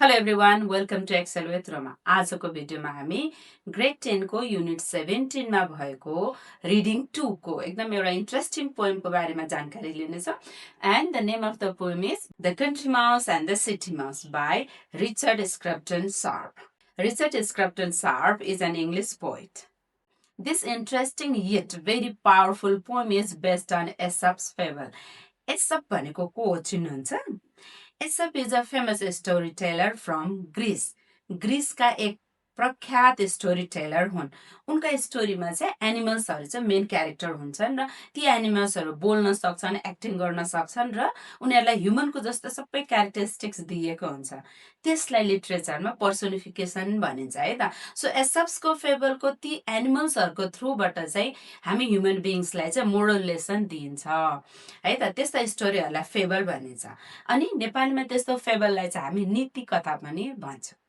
Hello everyone, welcome to Excel with Roma. आजको भिडियोमा हामी ग्रेड 10 को युनिट 17 मा भएको रिडिङ 2 को एकदम एउटा इन्ट्रेस्टिङ पोएम को बारेमा जानकारी लिनेछौँ. And the name of the poem is The Country Mouse and the City Mouse by Richard Scrubton Sharp. Richard Scrubton Sharp is an English poet. This interesting yet very powerful poem is based on Aesop's fable. Aesop भनेको को हो चिन्नुहुन्छ? Aesop is a famous storyteller from Greece. ग्रीसका एक प्रख्यात story teller हुन्. उनका स्टोरीमा चाहिँ एनिमल्सहरू चाहिँ मेन क्यारेक्टर हुन्छन् र ती एनिमल्सहरू बोल्न सक्छन्, एक्टिङ गर्न सक्छन् र उनीहरूलाई ह्युमनको जस्तो सबै क्यारेक्टरिस्टिक्स दिएको हुन्छ. त्यसलाई लिटरेचरमा पर्सोनिफिकेसन भनिन्छ है त. सो एसप्सको फेबलको ती एनिमल्सहरूको थ्रुबाट चाहिँ हामी ह्युमन बिइङ्सलाई चाहिँ मोरल लेसन दिइन्छ है त. त्यस्ता स्टोरीहरूलाई फेबल भनिन्छ. अनि नेपालीमा त्यस्तो फेबललाई चाहिँ हामी नीति कथा पनि भन्छौँ.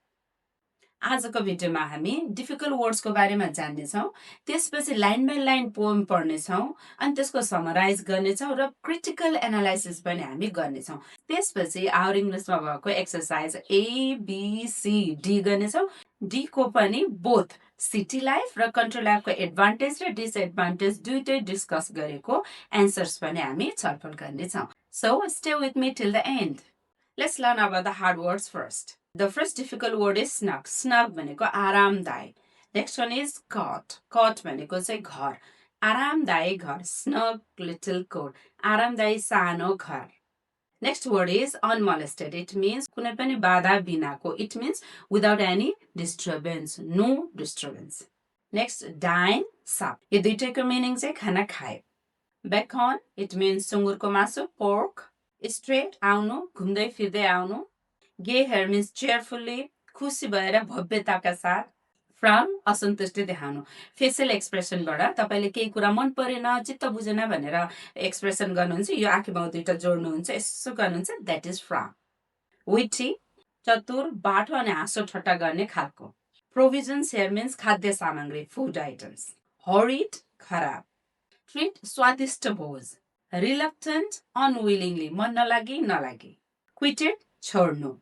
आजको भिडियोमा हामी डिफिकल्ट वर्ड्सको बारेमा जान्नेछौँ. त्यसपछि लाइन बाई लाइन पोएम पढ्नेछौँ अनि त्यसको समराइज गर्नेछौँ र क्रिटिकल एनालाइसिस पनि हामी गर्नेछौँ. त्यसपछि आवर इङ्ग्लिसमा भएको एक्सर्साइज ABCD गर्नेछौँ. डी को पनि बोथ सिटी लाइफ र कन्ट्री लाइफको एडभान्टेज र डिसएडभान्टेज दुइटै डिस्कस गरेको एन्सर्स पनि हामी छलफल गर्नेछौँ. So stay with me till the and. Let's learn about the hard words first. The first difficult word is snug. Snug भनेको आरामदायी. Next one is cot. Cot भनेको चाहिँ घर. आरामदायी घर. Snug little coat. आरामदायी सानो घर. Next word is unmolested. It means कुनै पनि बाधा बिनाको. It means without any disturbance. No disturbance. Next, dine, sup. यो दुईटैको मिनिङ चाहिँ खाना खाए. Bacon, it means सुँगुरको मासु. Pork, straight आउनु, घुम्दै फिर्दै आउनु. Gay hair means cheerfully, खुसी भएर भव्यताका साथ. From असन्तुष्टि देखाउनु. फेसियल एक्सप्रेसनबाट तपाईले केही कुरा मन परेन, चित्त बुझेन भनेर एक्सप्रेसन गर्नुहुन्छ, यो आँखी भाउ दुईटा जोड्नुहुन्छ, यसो गर्नुहुन्छ, that is from. Witty, चतुर, बाठो अनि हाँसो ठट्टा गर्ने खालको. Provisions here means खाद्य सामग्री, food items. Horrid, खराब. Treat, स्वादिष्ट भोज. Reluctant, unwillingly, मन नलागी. Quitted, छोड्नु.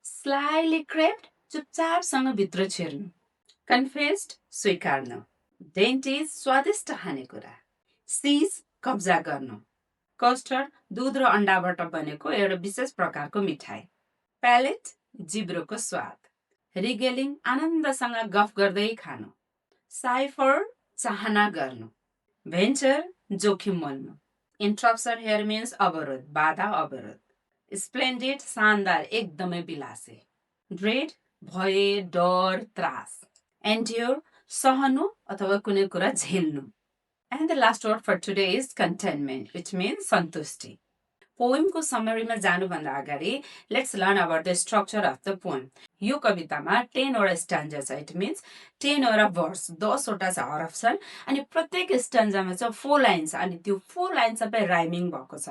Slyly crept, चुपचापसँग भित्र छिर्नु. Confessed, स्वीकार्नु. Dainties, स्वादिष्ट खानेकुरा. Seize, कब्जा गर्नु. Custard, दूध र अन्डाबाट बनेको एउटा विशेष प्रकारको मिठाई. Palate, जिब्रोको स्वाद. Regaling, आनन्दसँग गफ गर्दै खानु. Cipher, चाहना गर्नु. Venture, जोखिम मोल्नु. Interruption here means अवरोध, बाधा अवरोध. Splendid, शानदार, एकदमै विलासी. Dread, भय, डर, त्रास. Endure, सहनु अथवा कुनै कुरा झेल्नु. And the last word for today is contentment, which means सन्तुष्टि. पोएमको समरीमा जानुभन्दा अगाडि let's learn about the structure of the poem. यो कवितामा 10 वटा स्टान्जा छ. इट मिन्स 10 वटा भर्स, 10 वटा चाहिँ हरफ छन् अनि प्रत्येक स्टान्जामा चाहिँ 4 लाइन छ अनि त्यो 4 लाइन सबै राइमिङ भएको छ.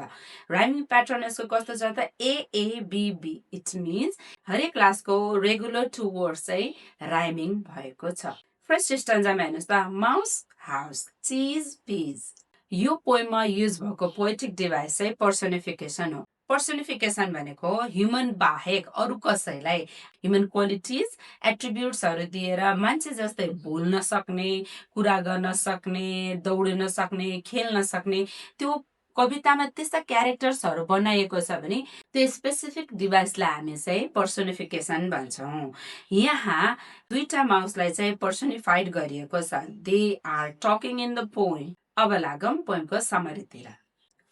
राइमिङ प्याटर्न यसको कस्तो छ त AABB. इट मिन्स हरेक क्लासको रेगुलर 2 वर्ड्स चाहिँ राइमिङ भएको छ. फर्स्ट स्टान्जामा हेर्नुहोस् त, माउस, हाउस, चिज, पिज. यो पोएममा युज भएको पोएटिक डिभाइस चाहिँ पर्सोनिफिकेसन हो. पर्सोनिफिकेसन भनेको ह्युमन बाहेक अरू कसैलाई ह्युमन क्वालिटिज, एट्रिब्युट्सहरू दिएर मान्छे जस्तै बोल्न सक्ने, कुरा गर्न सक्ने, दौडिन सक्ने, खेल्न सक्ने त्यो कवितामा त्यस्ता क्यारेक्टर्सहरू बनाइएको छ भने त्यो स्पेसिफिक डिभाइसलाई हामी चाहिँ पर्सोनिफिकेसन भन्छौँ. यहाँ दुईटा माउसलाई चाहिँ पर्सोनिफाइड गरिएको छ. They are talking in the poem. अब लागौँ पोएमको समरीतिर.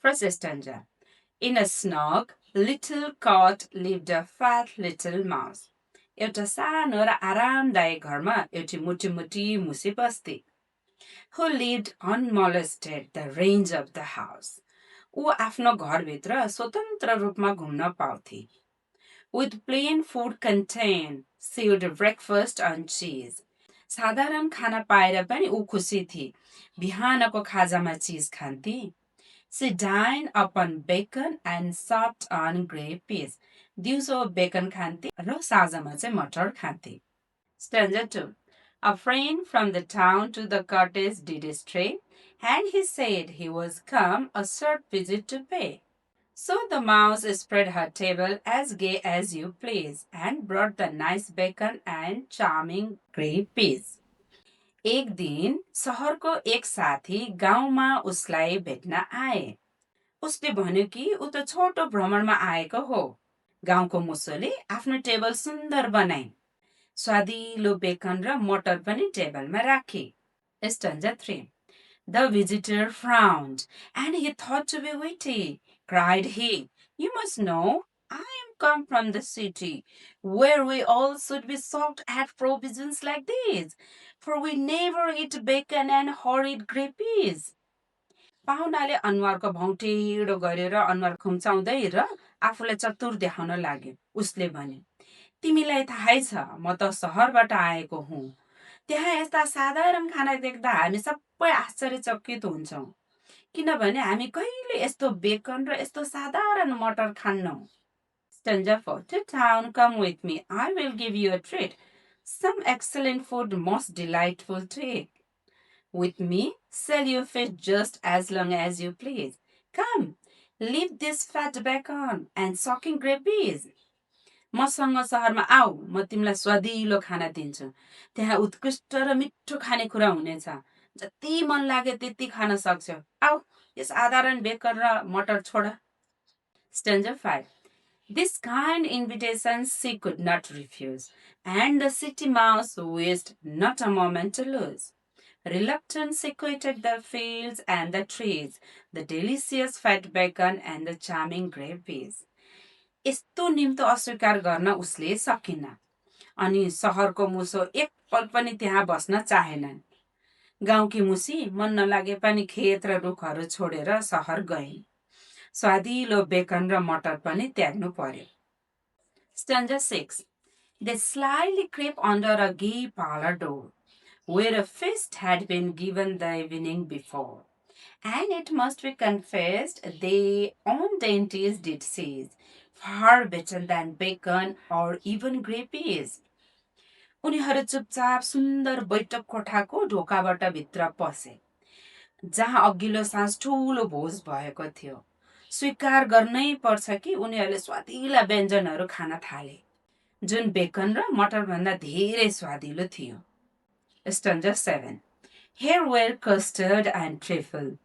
First stanza. In a snug little cot lived a fat little mouse. एउटा सानो र आरामदायक घरमा एउटी मोटी मुसी बस्ती. Who lived unmolested the range of the house. ऊ आफ्नो घरभित्र स्वतन्त्र रूपमा घुम्न पाउँथे. With plain food contained, she would breakfast on cheese. साधारण खाना पाएर पनि ऊ खुसी थिए. बिहानको खाजामा चिज खान्थे. She dined upon bacon and supped on grey peas. दिउँसो बेकन खान्थे र साँझमा चाहिँ मटर खान्थे. Stanza 2. A friend from the town to the cottage did stray, and he said he was come a short visit to pay. So the mouse spread her table as gay as you please and brought the nice bacon and charming grey peas. एक दिन सहरको एक साथी गाउँमा उसलाई भेट्न आए। उसले भन्यो कि ऊ त छोटो भ्रमणमा आएको हो। गाउँको मुसोले आफ्नो टेबल सुन्दर बनाइन्। स्वादिलो बेकन र मटर पनि टेबलमा राखे। Stanza 3. The visitor frowned, and he thought to be witty. Cried he, "You must know, I am come from the city, where we all should be shocked at provisions like these, for we never eat bacon and horrid grey peas." पाहुनाले अनुहारको भौँटेडो गरेर अनुहार खुम्चाउँदै र आफूलाई चतुर देखाउन लाग्यो। उसले भने, तिमीलाई थाहै छ म त सहरबाट आएको हुँ। त्यहाँ यस्ता साधारण खाना देख्दा हामी सबै आश्चर्यचकित हुन्छौँ, किनभने हामी कहिले यस्तो बेकन र यस्तो साधारण मटर खान्नौँ। Stanza 4. To town, come with me, I will give you a treat. Some excellent food, most delightful to eat. With me, sell your fish just as long as you please. Come, leave this fat bacon and sucking grey peas. मसँग सहरमा आऊ, म तिमीलाई स्वादिलो खाना दिन्छु। त्यहाँ उत्कृष्ट र मिठो खानेकुरा हुनेछ। जति मन लाग्यो त्यति खान सक्छौ। आऊ, यस साधारण बेकन र मटर छोड। Stanza 5. This kind invitation she could not refuse, and the city mouse wished not a moment to lose. Reluctant she quitted the fields and the trees, the delicious fat bacon and the charming grey peas. यस्तो निम्तो अस्वीकार गर्न उसले सकिन। अनि सहरको मुसो एक पल पनि त्यहाँ बस्न चाहेनन्। गाउँकी मुसी मन नलागे पनि खेत र रुखहरू छोडेर सहर गइन्। स्वादिलो बेकन र मटर पनि त्याग्नु पर्यो। Stanza 6. They slyly crept under a gay parlor door, where a feast had been given the evening before. And it must be confessed, their own dainties did seize, far better than bacon or even grey peas. उनीहरू चुपचाप सुन्दर बैठक कोठाको ढोकाबाट भित्र पसे, जहाँ अघिल्लो साँझ ठूलो भोज भएको थियो। स्वीकार गर्नै पर्छ कि उनीहरूले स्वादिला व्यञ्जनहरू खान थाले, जुन बेकन र मटर भन्दा धेरै स्वादिलो थियो। Stanza 7. Here were custard and trifle,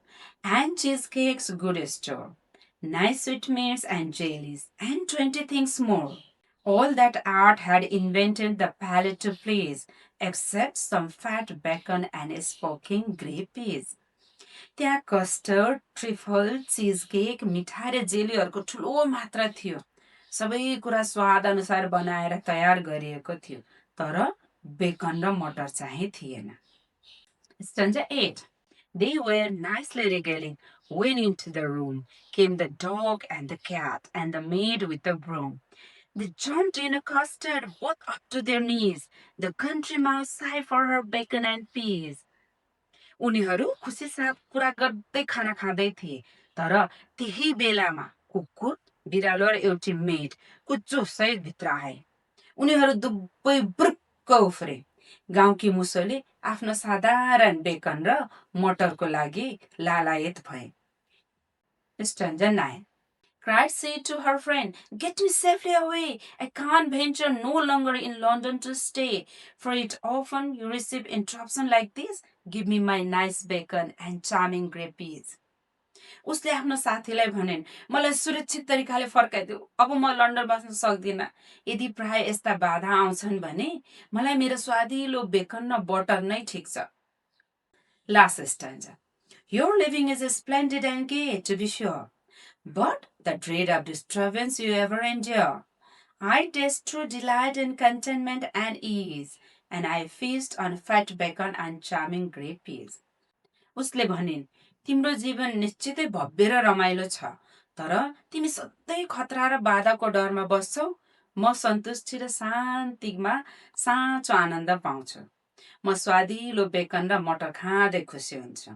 and cheesecakes good store, nice sweetmeats and jellies, and 20 things more. All that art had invented the palate to please, except some fat bacon and smoking grey peas. त्यहाँ custard, trifle, चिज cake, मिठाई र जेलीहरूको ठुलो मात्रा थियो। सबै कुरा स्वाद अनुसार बनाएर तयार गरिएको थियो, तर बेकन र मटर चाहिँ थिएन। Stanza 8. They were nicely regaling when into the room came the dog and the cat and the maid with the broom. They jumped in a custard, both up to their knees. The country mouse sighed for her bacon and peas. उनीहरू खुसीसाथ कुरा गर्दै खाना खाँदै थिए, तर त्यही बेलामा कुकुर, बिरालो र एउटी मेड कुच्चो सहित भित्र आए। उनीहरू दुवै ब्रुक्क उफ्रे। गाउँकी मुसोले आफ्नो साधारण बेकन र मटरको लागि लालायत भए। Stanza 9. Cried she to her friend, "Get me safely away. I can't venture no longer in London to stay, for it often you receive interruption like this. Give me my nice bacon and charming grey peas." उसले आफ्नो साथीलाई भनिन्, मलाई सुरक्षित तरिकाले फर्काइदेऊ, अब म London बस्न सक्दिनँ। यदि प्राय यस्ता बाधा आउँछन् भने मलाई मेरो स्वादिलो बेकन र बटर नै ठिक छ। Last stanza. Your living is splendid and gay, to be sure, but the dread of disturbance you ever endure. I taste true delight in contentment and ease, and I feast on fat bacon and charming grey peas. उसले भनिन्, तिम्रो जीवन निश्चितै भव्य र रमाइलो छ, तर तिमी सधैँ खतरा र बाधाको डरमा बस्छौ। म सन्तुष्टि र शान्तिमा साँचो आनन्द पाउँछु। म स्वादिलो बेकन र मटर खाँदै खुसी हुन्छु।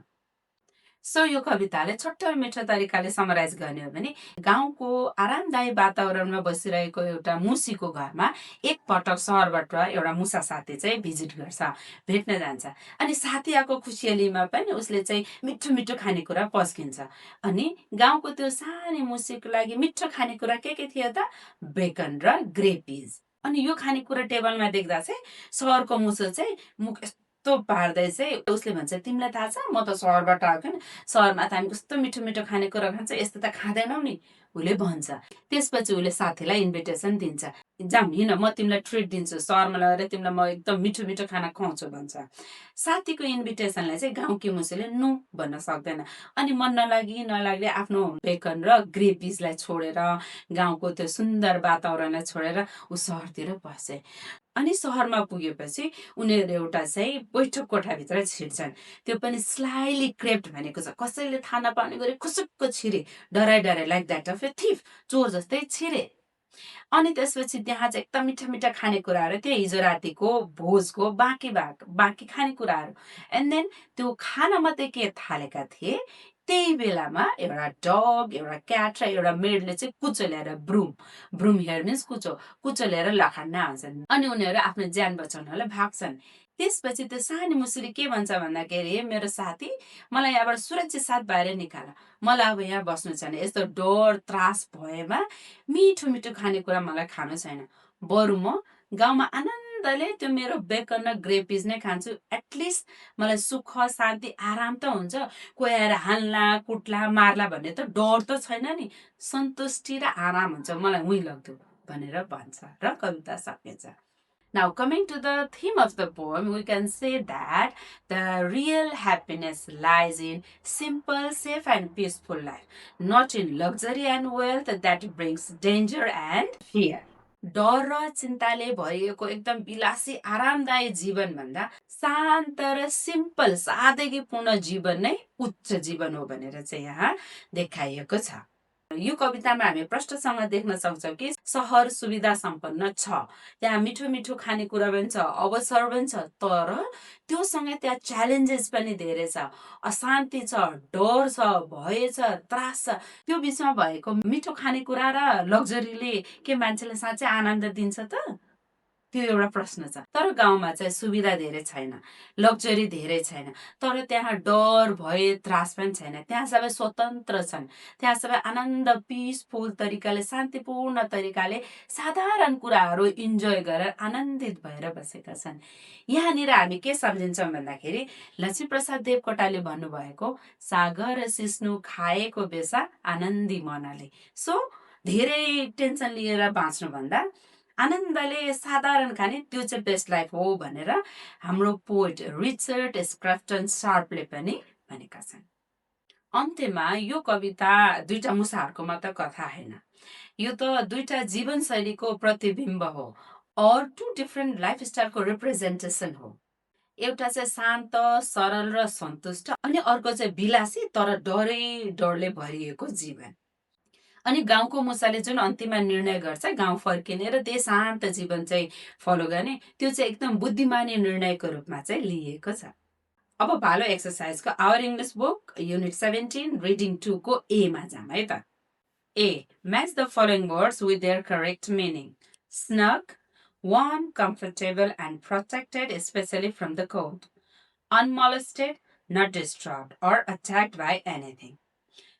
सो यो कविताले छोटो मिठो तरिकाले समराइज गर्ने हो भने गाउँको आरामदायी वातावरणमा बसिरहेको एउटा मुसीको घरमा एक पटक सहरबाट एउटा मुसा साथी चाहिँ भिजिट गर्छ, भेट्न जान्छ। अनि साथी आएको खुसियालीमा पनि उसले चाहिँ मिठो मिठो खानेकुरा पस्किन्छ। अनि गाउँको त्यो सानो मुसीको लागि मिठो खानेकुरा के थियो त? बेकन र ग्रेपिज। अनि यो खानेकुरा टेबलमा देख्दा चाहिँ सहरको मुसो चाहिँ मुख यस्तो पार्दै चाहिँ उसले भन्छ, तिमीलाई थाहा छ म त सहरबाट आएको नि, सहरमा त हामी कस्तो मिठो मिठो खानेकुरा खान्छ, यस्तो त खाँदैनौ नि, उसले भन्छ। त्यसपछि उसले साथीलाई इन्भिटेसन दिन्छ, जाऊँ हिँड म तिमीलाई ट्रिट दिन्छु, सहरमा लगेर तिमीलाई म एकदम मिठो मिठो खाना खुवाउँछु भन्छ। साथीको इन्भिटेसनलाई चाहिँ गाउँकी मुसीले नो भन्न सक्दैन। अनि मन नलाग्ने आफ्नो बेकन र ग्रेभिजलाई छोडेर, गाउँको त्यो सुन्दर वातावरणलाई छोडेर ऊ सहरतिर पसे। अनि सहरमा पुगेपछि उनीहरू एउटा चाहिँ बैठक कोठाभित्र छिर्छन्। त्यो पनि स्लाइली क्रेप्ट भनेको छ, कसैले थाहा नपाउने गरी खुसुक्क छिरे, डराइ like that of a thief, चोर जस्तै छिरे। अनि त्यसपछि त्यहाँ चाहिँ एकदम मिठा मिठा खानेकुराहरू थियो, हिजो रातिको भोजको बाँकी खानेकुराहरू। एन्ड देन त्यो खाना मात्रै के थालेका थिए, त्यही बेलामा एउटा डग, एउटा क्याट र एउटा मेडले चाहिँ कुचो ल्याएर ब्रुम हेयर मिन्स कुचो ल्याएर लखाड्न आउँछन्। अनि उनीहरू आफ्नो ज्यान बचाउनलाई भाग्छन्। त्यसपछि त्यो सानो मुसुरी के भन्छ भन्दाखेरि, मेरो साथी मलाई यहाँबाट सुरक्षित साथ बाहिर निकाल, मलाई अब यहाँ बस्नु छैन, यस्तो डर त्रास भएमा मिठो मिठो खानेकुरा मलाई खानु छैन, बरु म गाउँमा आनन्दले त्यो मेरो बेकन र ग्रेपिज नै खान्छु, एटलिस्ट मलाई सुख शान्ति आराम त हुन्छ, कोही आएर हान्ला कुट्ला मार्ला भन्ने त डर त छैन नि, सन्तुष्टि र आराम हुन्छ, मलाई उही लाग्दो भनेर भन्छ र कविता सकिन्छ। Now, coming to the theme of the poem, we can say that the real happiness lies in simple, safe, and peaceful life, not in luxury and wealth that brings danger and fear. डर र चिन्ताले भरिएको एकदम विलासी आरामदायी जीवन भन्दा शान्त र सिम्पल सादगीपूर्ण जीवन नै उच्च जीवन हो भनेर चाहिँ यहाँ देखाइएको छ। यो कवितामा हामी प्रष्टसँग देख्न सक्छौँ कि सहर सुविधा सम्पन्न छ, त्यहाँ मिठो मिठो खानेकुरा पनि छ, अवसर पनि छ, तर त्यो सँगै त्यहाँ च्यालेन्जेस पनि धेरै छ, अशान्ति छ, डर छ, भय छ, त्रास छ। त्यो बिचमा भएको मिठो खानेकुरा र लग्जरीले के मान्छेलाई साँच्चै आनन्द दिन्छ त? त्यो एउटा प्रश्न छ। तर गाउँमा चाहिँ सुविधा धेरै छैन, लग्जरी धेरै छैन, तर त्यहाँ डर भय त्रास पनि छैन, त्यहाँ सबै स्वतन्त्र छन्, त्यहाँ सबै आनन्द पिसफुल तरिकाले शान्तिपूर्ण तरिकाले साधारण कुराहरू इन्जोय गरेर आनन्दित भएर बसेका छन्। यहाँनिर हामी के सम्झिन्छौँ भन्दाखेरि लक्ष्मीप्रसाद देवकोटाले भन्नुभएको सागर सिस्नु खाएको बेसा आनन्दी मनले। सो धेरै टेन्सन लिएर बाँच्नुभन्दा आनन्दले साधारण खाने त्यो चाहिँ बेस्ट लाइफ हो भनेर हाम्रो पोएट रिचर्ड स्क्रफ्टन शार्पले पनि भनेका छन्। अन्त्यमा यो कविता दुईटा मुसाहरूको मात्र कथा होइन, यो त दुईटा जीवनशैलीको प्रतिबिम्ब हो, और टु डिफ्रेन्ट लाइफस्टाइलको रिप्रेजेन्टेसन हो। एउटा चाहिँ शान्त सरल र सन्तुष्ट, अनि अर्को चाहिँ विलासी तर डरले भरिएको जीवन। अनि गाउँको मुसाले जुन अन्तिममा निर्णय गर्छ गाउँ फर्किने र त्यही शान्त जीवन चाहिँ फलो गर्ने, त्यो चाहिँ एकदम बुद्धिमानी निर्णयको रूपमा चाहिँ लिएको छ। अब भालो एक्सर्साइजको our English book unit 17 reading 2 को ए मा जाम है त। A, match the following words with their correct meaning. Snug, warm, comfortable and protected especially from the cold. Unmolested, not disturbed or attacked by anything.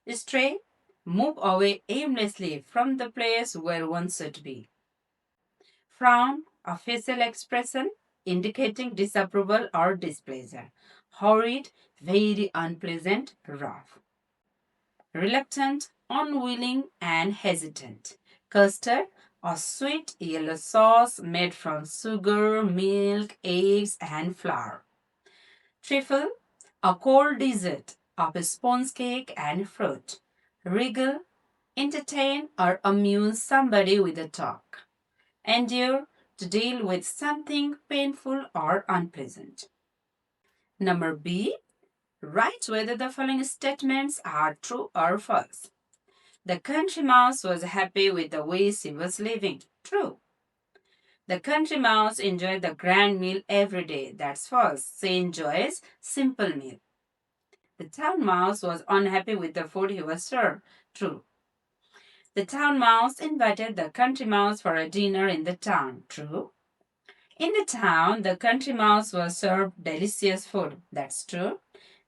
Stray, move away aimlessly from the place where one should be. Frown, a facial expression indicating disapproval or displeasure. Hurried, very unpleasant, rough. Reluctant, unwilling, and hesitant. Custard, a sweet yellow sauce made from sugar, milk, eggs, and flour. Trifle, a cold dessert of a sponge cake and fruit. Regal, entertain or amuse somebody with a talk. Endure, to deal with something painful or unpleasant. Number B, write whether the following statements are true or false. The country mouse was happy with the way she was living. True. The country mouse enjoyed the grand meal every day. That's false. She enjoys simple meal. The town mouse was unhappy with the food he was served. True. The town mouse invited the country mouse for a dinner in the town. True. In the town, the country mouse was served delicious food. That's true.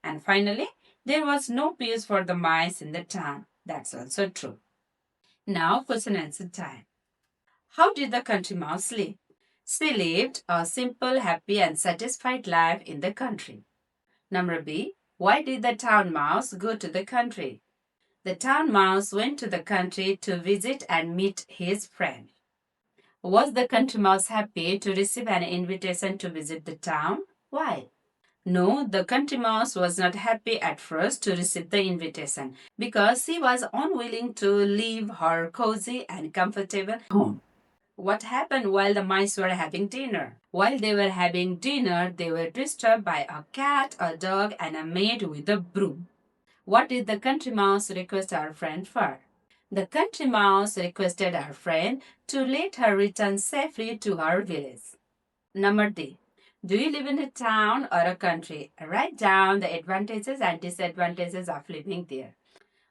And finally, there was no peace for the mice in the town. That's also true. Now, question answer time. How did the country mouse live? She lived a simple, happy, and satisfied life in the country. Number B. Why did the town mouse go to the country? The town mouse went to the country to visit and meet his friend. Was the country mouse happy to receive an invitation to visit the town? Why? No, the country mouse was not happy at first to receive the invitation because she was unwilling to leave her cozy and comfortable home. What happened while the mice were having dinner? While they were having dinner, they were disturbed by a cat, a dog, and a maid with a broom. What did the country mouse request our friend for? The country mouse requested our friend to let her return safely to her village. Number D. Do you live in a town or a country? Write down the advantages and disadvantages of living there.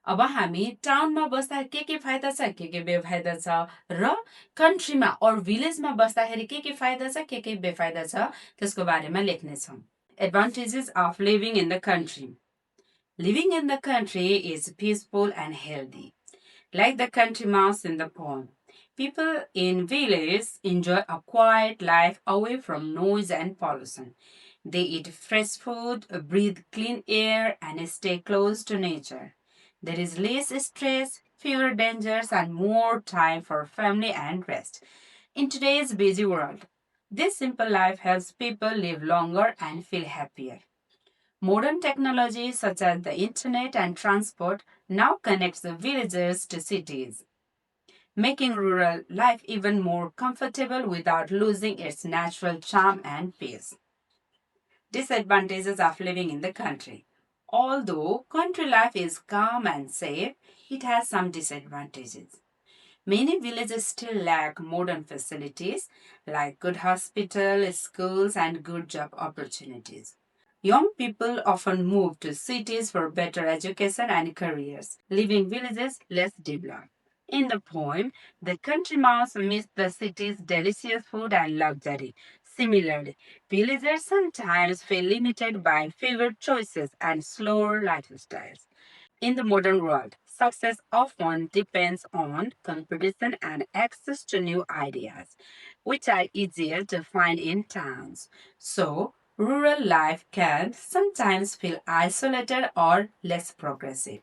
अब हामी टाउनमा बस्दा के फाइदा छ के बेफाइदा छ र कन्ट्रीमा और भिलेजमा बस्दाखेरि के फाइदा छ के बेफाइदा छ त्यसको बारेमा लेख्नेछौँ. Advantages of living in the country. Living in the country is peaceful and healthy. Like the country mouse in the poem, people in villages enjoy a quiet life away from noise and pollution. They eat fresh food, breathe clean air, and stay close to nature. There is less stress, fewer dangers, and more time for family and rest. In today's busy world, this simple life helps people live longer and feel happier. Modern technology such as the internet and transport now connects the villagers to cities, making rural life even more comfortable without losing its natural charm and peace. Disadvantages of living in the country. Although country life is calm and safe, it has some disadvantages. Many villages still lack modern facilities like good hospitals, schools, and good job opportunities. Young people often move to cities for better education and careers, leaving villages less developed. In the poem, the country mouse missed the city's delicious food and luxury. Similarly, villagers sometimes feel limited by fewer choices and slower lifestyles. In the modern world, success often depends on competition and access to new ideas, which are easier to find in towns. So, rural life can sometimes feel isolated or less progressive.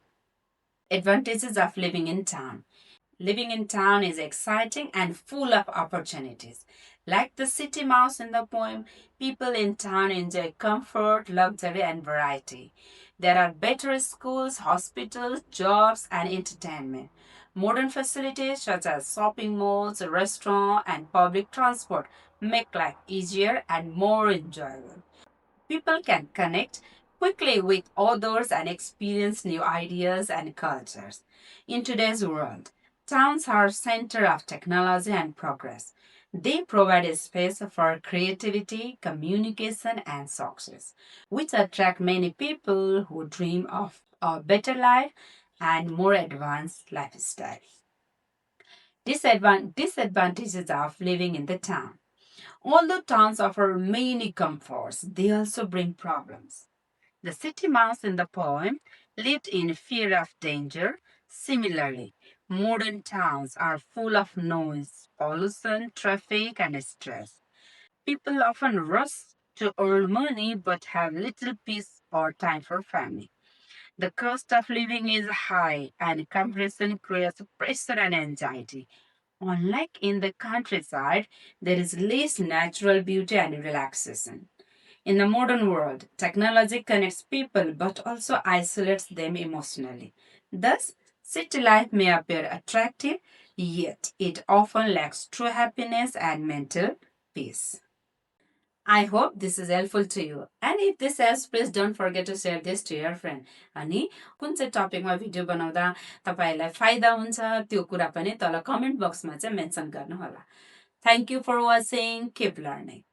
Advantages of living in town. Living in town is exciting and full of opportunities. Like the city mouse in the poem, people in town enjoy comfort, luxury, and variety. There are better schools, hospitals, jobs, and entertainment. Modern facilities such as shopping malls, restaurants, and public transport make life easier and more enjoyable. People can connect quickly with others and experience new ideas and cultures. In today's world, towns are center of technology and progress. They provide a space for creativity, communication, and success, which attract many people who dream of a better life and more advanced lifestyle. Disadvantages of living in the town. Although towns offer many comforts, they also bring problems. The city mouse in the poem lived in fear of danger. Similarly, modern towns are full of noise, pollution, traffic, and stress. People often rush to earn money but have little peace or time for family. The cost of living is high, and comparison creates pressure and anxiety. Unlike in the countryside, there is less natural beauty and relaxation. In the modern world, technology connects people but also isolates them emotionally. Thus, city life may appear attractive, yet it often lacks true happiness and mental peace. I hope this is helpful to you. And if this helps, please don't forget to share this to your friend. अनि कुन चाहिँ टपिकमा video बनाउँदा तपाईँलाई फाइदा हुन्छ त्यो कुरा पनि तल कमेन्ट बक्समा चाहिँ मेन्सन गर्नुहोला. Thank you for watching. Keep learning.